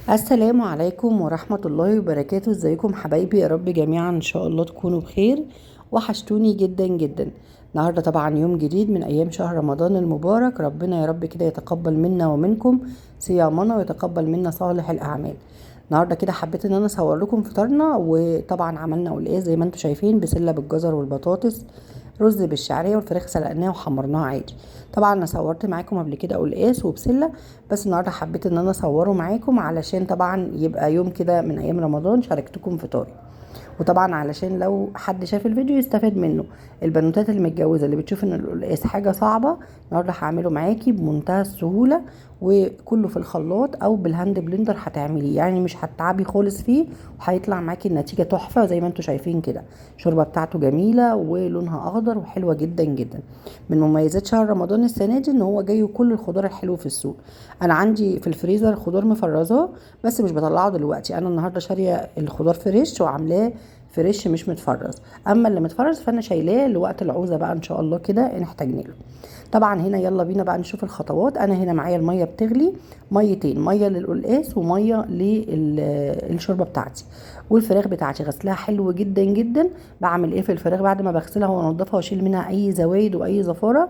السلام عليكم ورحمة الله وبركاته. ازيكم حبايبي؟ يا رب جميعا ان شاء الله تكونوا بخير. وحشتوني جدا جدا. النهاردة طبعا يوم جديد من ايام شهر رمضان المبارك. ربنا يا رب كده يتقبل منا ومنكم صيامنا ويتقبل منا صالح الاعمال. النهارده كده حبيت ان انا اصور لكم فطارنا، وطبعا عملنا قلقاس زي ما انتم شايفين، بسله بالجزر والبطاطس، رز بالشعريه، والفراخ سلقناها وحمرناها عادي. طبعا انا صورت معاكم قبل كده قلقاس وبسله، بس النهارده حبيت ان انا اصوره معاكم علشان طبعا يبقى يوم كده من ايام رمضان شاركتكم فطاري. وطبعا علشان لو حد شاف الفيديو يستفاد منه. البنوتات اللي متجوزه اللي بتشوف ان القلقاس حاجه صعبه، النهارده هعمله معاكي بمنتهى السهوله، وكله في الخلاط او بالهاند بلندر هتعمليه، يعني مش هتتعبي خالص فيه، وهيطلع معاكي النتيجه تحفه زي ما انتم شايفين كده. الشوربه بتاعته جميله ولونها اخضر وحلوه جدا جدا. من مميزات شهر رمضان السنه دي ان هو جاي كل الخضار الحلو في السوق. انا عندي في الفريزر خضار مفرزاه، بس مش بطلعه دلوقتي. انا النهارده شاريه الخضار فريش وعاملاه فريش مش متفرز. اما اللي متفرز فانا شايلاه لوقت العوزه بقى ان شاء الله كده نحتاج له. طبعا هنا يلا بينا بقى نشوف الخطوات. انا هنا معايا الميه بتغلي، ميتين، ميه للقلقاس وميه للشوربه بتاعتي. والفراخ بتاعتي غسلها حلو جدا جدا. بعمل ايه في الفراخ بعد ما بغسلها وانضفها واشيل منها اي زوايد واي زفاره؟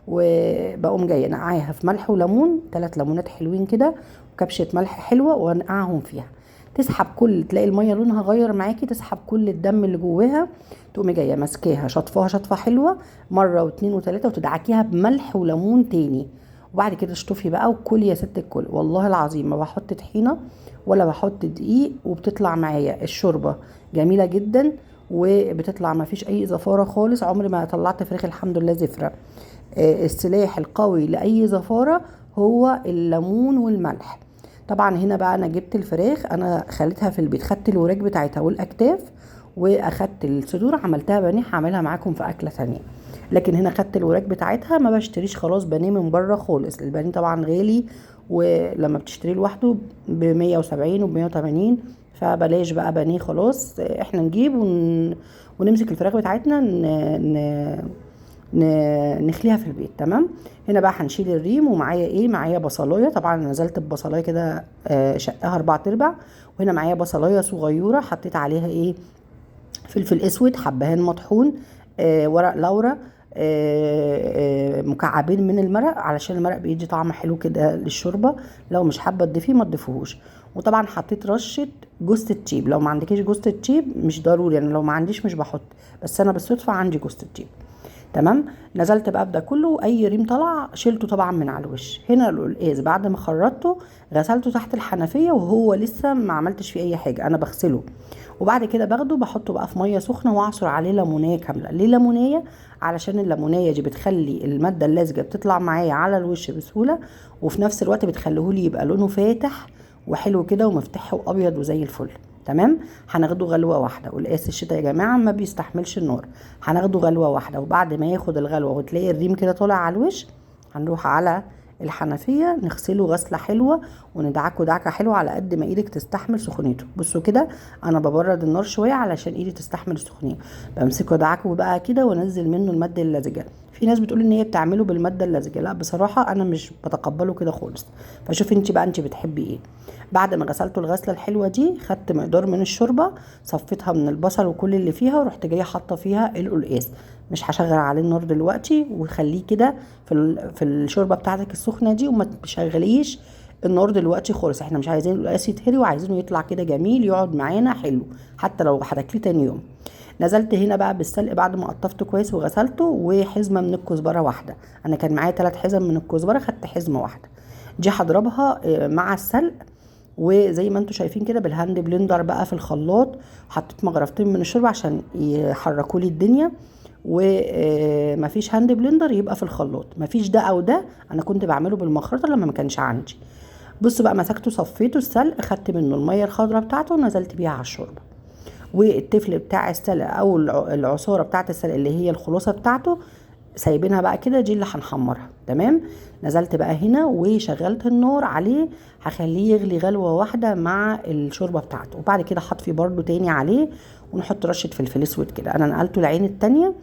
وبقوم جايه نقعاها في ملح وليمون، 3 ليمونات حلوين كده، وكبشه ملح حلوه، وانقعهم فيها. تسحب كل، تلاقي الميه لونها غير معاكي، تسحب كل الدم اللي جواها. تقومي جايه ماسكاها شطفاها شطفه حلوه مره واتنين وتلاته، وتدعكيها بملح وليمون تاني. وبعد كده اشطفي بقى وكلي يا ست الكل. والله العظيم ما بحط طحينه ولا بحط دقيق، وبتطلع معايا الشوربه جميله جدا، وبتطلع ما فيش اي زفاره خالص. عمري ما طلعت فراخ الحمد لله زفره. السلاح القوي لاي زفاره هو الليمون والملح. طبعا هنا بقى انا جبت الفراخ، انا خليتها في البيت، خدت الوراك بتاعتها والاكتاف، واخدت الصدور عملتها بانيه، هعملها معاكم في اكله ثانيه. لكن هنا خدت الوراك بتاعتها، ما بشتريش خلاص بانيه من بره خالص. البانيه طبعا غالي، ولما بتشتريه لوحده ب 170 وب 180، فبلاش بقى بانيه خلاص. احنا نجيب ونمسك الفراخ بتاعتنا نخليها في البيت. تمام. هنا بقى هنشيل الريم، ومعايا ايه؟ معايا بصلايه. طبعا نزلت ببصلايه كده، شقها 4/4. وهنا معايا بصلايه صغيره، حطيت عليها ايه؟ فلفل اسود، حبهان مطحون، ورق لورا، مكعبين من المرق، علشان المرق بيدي طعم حلو كده للشوربه. لو مش حابه تضيفيه ما تضيفوهوش. وطبعا حطيت رشه جوز الطيب. لو ما عندكيش جوز الطيب مش ضروري، يعني لو ما عنديش مش بحط، بس انا بالصدفه عندي جوز الطيب. تمام. نزلت بقى بده كله، اي ريم طلع شيلته طبعا من على الوش. هنا القلقاس بعد ما خرطته غسلته تحت الحنفيه، وهو لسه ما عملتش فيه اي حاجه، انا بغسله. وبعد كده باخده بحطه بقى في ميه سخنه، واعصر عليه ليمونيه كامله. ليه ليمونيه؟ علشان الليمونيه دي بتخلي الماده اللزجه بتطلع معايا على الوش بسهوله، وفي نفس الوقت بتخليهولي يبقى لونه فاتح وحلو كده ومفتح وابيض وزي الفل. تمام. هناخده غلوه واحده. قلقاس الشتا يا جماعه ما بيستحملش النار. هناخده غلوه واحده، وبعد ما ياخد الغلوه وتلاقي الريم كده طالع على الوش، هنروح على الحنفيه نغسله غسله حلوه، وندعكه دعكه حلوه على قد ما ايدك تستحمل سخونيته. بصوا كده، انا ببرد النار شويه علشان ايدي تستحمل السخونيه. بمسكه دعكه بقى كده وانزل منه الماده اللزجه. في ناس بتقول ان هي بتعمله بالماده اللزجه، لا بصراحه انا مش بتقبله كده خالص. فشوفي انت بقى انت بتحبي ايه. بعد ما غسلته الغسله الحلوه دي، خدت مقدار من الشوربه، صفيتها من البصل وكل اللي فيها، ورحت جايه حاطه فيها القلقاس. مش هشغل عليه النار دلوقتي، وخليه كده في الشوربه بتاعتك السخنه دي، وما تشغليش النار دلوقتي خالص. احنا مش عايزين القلقاس يتهري، وعايزينه يطلع كده جميل يقعد معانا حلو، حتى لو هتاكليه تاني يوم. نزلت هنا بقى بالسلق بعد ما قطفته كويس وغسلته، وحزمه من الكزبره واحده. انا كان معايا 3 حزم من الكزبره، خدت حزمه واحده. دي هضربها مع السلق، وزي ما انتم شايفين كده بالهاند بلندر بقى في الخلاط. حطيت مغرفتين من الشوربه عشان يحركوا لي الدنيا. ومفيش هاند بلندر يبقى في الخلاط، مفيش ده او ده. انا كنت بعمله بالمخرطه لما ما كانش عندي. بص بقى، مسكته صفيته السلق، خدت منه الميه الخضراء بتاعته ونزلت بيها على الشوربه. والتفل بتاع السلق او العصاره بتاعت السلق اللي هي الخلاصه بتاعته سايبينها بقى كده، دي اللي هنحمرها. تمام. نزلت بقى هنا وشغلت النار عليه، هخليه يغلي غلوه واحده مع الشوربه بتاعته، وبعد كده هطفي برده تاني عليه، ونحط رشه فلفل اسود كده. انا نقلته العين التانية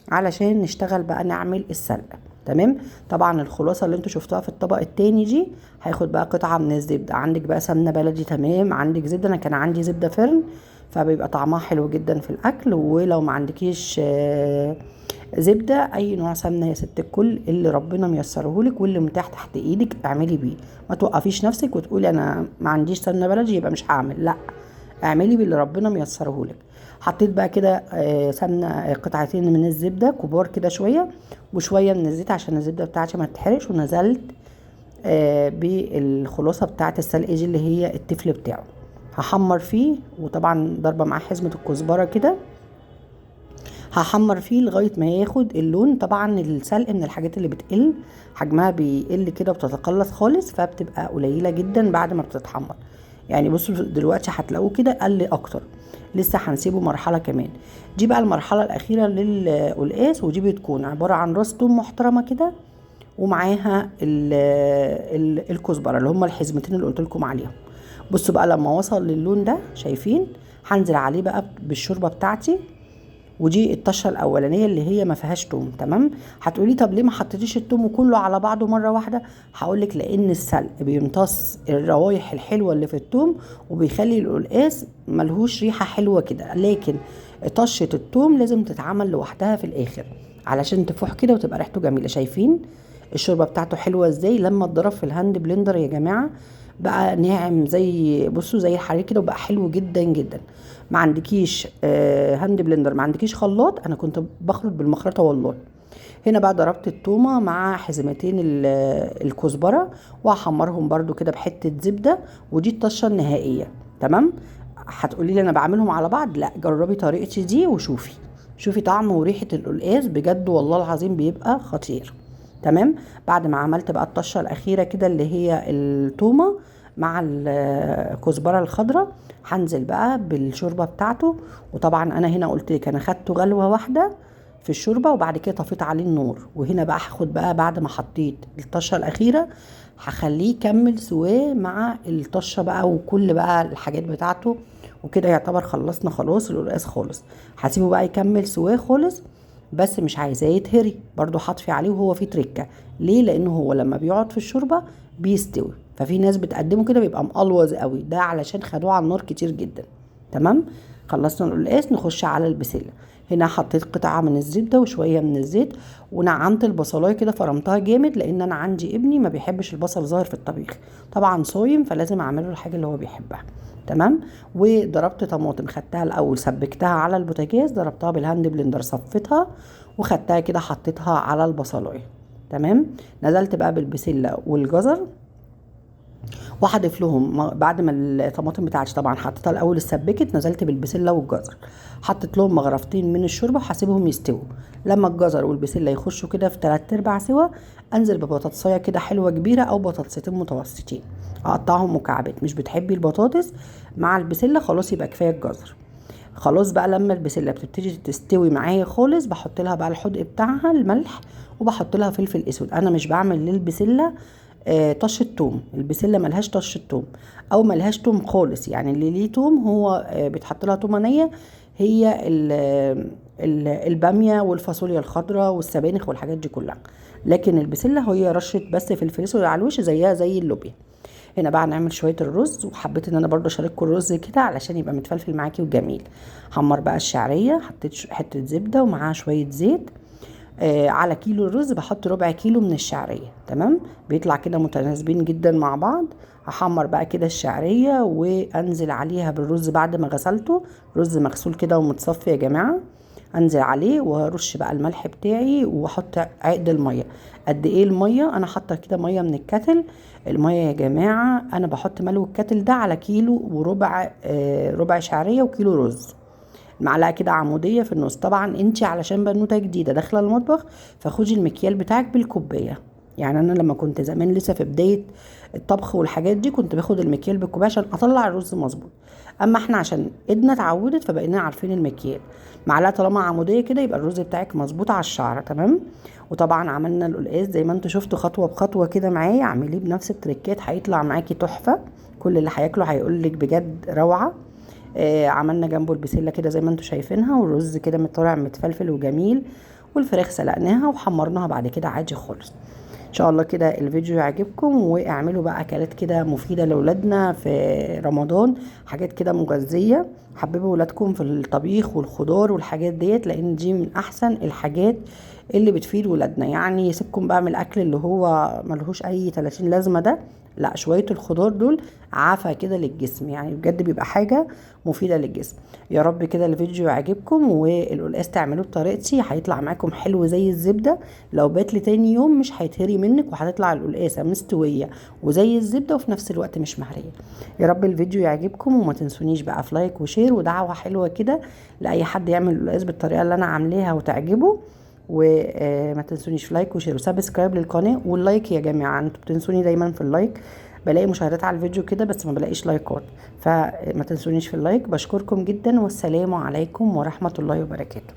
علشان نشتغل بقى نعمل السلق. تمام. طبعا الخلاصه اللي انتوا شفتوها في الطبق التاني دي هاخد بقى قطعه من الزبده. عندك بقى سمنه بلدي تمام، عندك زبده، انا كان عندي زبده فرن فبيبقى طعمها حلو جدا في الاكل. ولو ما عندكيش زبده، اي نوع سمنه يا ست الكل اللي ربنا ميسرهولك واللي متاح تحت ايدك اعملي بيه. ما توقفيش نفسك وتقولي انا ما عنديش سمنه بلدي يبقى مش هعمل، لا، اعملي باللي ربنا ميسرهولك. حطيت بقى كده سمنه قطعتين من الزبده كبار كده شويه، وشويه من الزيت عشان الزبده بتاعتي ما تتحرقش، ونزلت بالخلاصه بتاعه السلق دي اللي هي التفل بتاعه. هحمر فيه، وطبعا ضربه معاه حزمه الكزبره كده، هحمر فيه لغايه ما ياخد اللون. طبعا السلق من الحاجات اللي بتقل حجمها، بيقل كده وبتتقلص خالص، فبتبقى قليله جدا بعد ما بتتحمر. يعني بصوا دلوقتي هتلاقوه كده قل اكتر، لسه هنسيبه مرحله كمان. دي بقى المرحله الاخيره للقلقاس، ودي بتكون عباره عن راس توم محترمه كده، ومعاها الكزبره اللي هم الحزمتين اللي قلت لكم عليهم. بصوا بقى لما وصل للون ده، شايفين؟ هنزل عليه بقى بالشوربه بتاعتي، ودي الطشه الاولانيه اللي هي ما فيهاش توم. تمام. هتقولي طب ليه ما حطيتيش التوم كله على بعضه مره واحده؟ هقولك لان السلق بيمتص الروايح الحلوه اللي في التوم، وبيخلي القلقاس ملهوش ريحه حلوه كده. لكن طشه التوم لازم تتعمل لوحدها في الاخر علشان تفوح كده وتبقى ريحته جميله. شايفين الشوربه بتاعته حلوه ازاي لما اتضرب في الهاند بلندر يا جماعه؟ بقى ناعم زي، بصوا، زي الحرير كده، وبقى حلو جدا جدا. ما عندكيش هاند بلندر، ما عندكيش خلاط، انا كنت بخلط بالمخرطه والله. هنا بقى ضربت التومه مع حزمتين الكزبره، وهحمرهم برده كده بحته زبده، ودي الطشه النهائيه. تمام. هتقولي لي انا بعملهم على بعض؟ لا، جربي طريقتي دي وشوفي، شوفي طعم وريحه القلقاس بجد والله العظيم بيبقى خطير. تمام. بعد ما عملت بقى الطشه الاخيره كده اللي هي التومه مع الكزبره الخضراء، هنزل بقى بالشوربه بتاعته. وطبعا انا هنا قلت لك انا خدته غلوه واحده في الشوربه، وبعد كده طفيت عليه النور. وهنا بقى هاخد بقى بعد ما حطيت الطشه الاخيره، هخليه يكمل سواه مع الطشه بقى وكل بقى الحاجات بتاعته، وكده يعتبر خلصنا خلاص القلقاس خالص. هسيبه بقى يكمل سواه خالص، بس مش عايزاه يتهري برضو. هطفي عليه وهو فيه تركه. ليه؟ لانه هو لما بيقعد في الشوربه بيستوي، ففي ناس بتقدمه كده بيبقى مقلوظ قوي، ده علشان خدوه على النار كتير جدا. تمام. خلصنا القلقاس، نخش على البسله. هنا حطيت قطعه من الزبده وشويه من الزيت، ونعمت البصلايه كده فرمتها جامد، لان انا عندي ابني ما بيحبش البصل ظاهر في الطبيخ، طبعا صايم، فلازم اعمله الحاجه اللي هو بيحبها. تمام. وضربت طماطم، خدتها الاول سبكتها على البوتاجاز، ضربتها بالهاند بلندر، صفيتها وخدتها كده حطيتها على البصلايه. تمام. نزلت بقى بالبسله والجزر، وهضيف لهم بعد ما الطماطم بتاعتي طبعا حطيتها الاول اتسبكت، نزلت بالبسله والجزر، حطيت لهم مغرفتين من الشوربه وهسيبهم يستووا. لما الجزر والبسله يخشوا كده في 3/4 سوا، انزل ببطاطسايه كده حلوه كبيره او بطاطستين متوسطين، اقطعهم مكعبات. مش بتحبي البطاطس مع البسله؟ خلاص يبقى كفايه الجزر. خلاص بقى لما البسله بتبتدي تستوي معايا خالص، بحط لها بقى الحدق بتاعها، الملح، وبحط لها فلفل اسود. انا مش بعمل للبسله طشه توم، البسله ملهاش طشه توم او ملهاش توم خالص. يعني اللي ليه توم هو بيتحط لها تومه نيه، هي الباميه والفاصوليا الخضراء والسبانخ والحاجات دي كلها. لكن البسله هي رشه بس فلفل اسود على الوش زيها زي اللوبيا. هنا بقى نعمل شويه الرز، وحبيت ان انا برضو اشارككم الرز كده علشان يبقى متفلفل معاكي وجميل. حمر بقى الشعريه، حطيت حته زبده ومعاها شويه زيت. على كيلو الرز بحط ربع كيلو من الشعريه. تمام. بيطلع كده متناسبين جدا مع بعض. هحمر بقى كده الشعريه وانزل عليها بالرز بعد ما غسلته، رز مغسول كده ومتصفي يا جماعه. انزل عليه وارش بقى الملح بتاعي، واحط عقد الميه. قد ايه الميه؟ انا حاطه كده ميه من الكتل. الميه يا جماعه انا بحط ملو الكتل ده على كيلو وربع، ربع شعريه وكيلو رز. معلقه كده عموديه في النص. طبعا انتي علشان بنوته جديده داخله المطبخ، فخدي المكيال بتاعك بالكوبايه. يعني انا لما كنت زمان لسه في بدايه الطبخ والحاجات دي، كنت باخد المكيال بالكوبايه عشان اطلع الرز مظبوط. اما احنا عشان ايدنا اتعودت فبقينا عارفين المكيال. معلقه طالما عموديه كده يبقى الرز بتاعك مظبوط على الشعره. تمام. وطبعا عملنا القلقاس زي ما انتوا شفتوا خطوه بخطوه كده معايا، اعمليه بنفس التريكات هيطلع معاكي تحفه. كل اللي هياكله هيقولك بجد روعه. عملنا جنبه البسله كده زي ما انتوا شايفينها، والرز كده طالع متفلفل وجميل. والفراخ سلقناها وحمرناها بعد كده عادي خالص. ان شاء الله كده الفيديو يعجبكم، واعملوا بقى اكلات كده مفيدة لاولادنا في رمضان، حاجات كده مغذية. حببوا ولادكم في الطبيخ والخضار والحاجات ديت، لان دي من احسن الحاجات اللي بتفيد ولادنا. يعني سيبكم بقى من الاكل اللي هو ملهوش اي 30 لازمة ده، لا شوية الخضار دول عافى كده للجسم، يعني بجد بيبقى حاجة مفيدة للجسم. يا رب كده الفيديو يعجبكم، والقلقاس تعملوه بطريقتي هيطلع معاكم حلو زي الزبدة. لو بات لتاني يوم مش هيتهري منك، وهتطلع القلقاسة مستوية وزي الزبدة وفي نفس الوقت مش مهرية. يا رب الفيديو يعجبكم، وما تنسونيش بقى في لايك وشير ودعوة حلوة كده لأي حد يعمل القلقاس بالطريقة اللي أنا عاملاها وتعجبه. وما تنسونيش في لايك وشير وسبسكرايب للقناة واللايك يا جماعة، انتوا بتنسوني دايما في اللايك. بلاقي مشاهدات على الفيديو كده بس ما بلاقيش لايكات، فما تنسونيش في اللايك. بشكركم جدا، والسلام عليكم ورحمة الله وبركاته.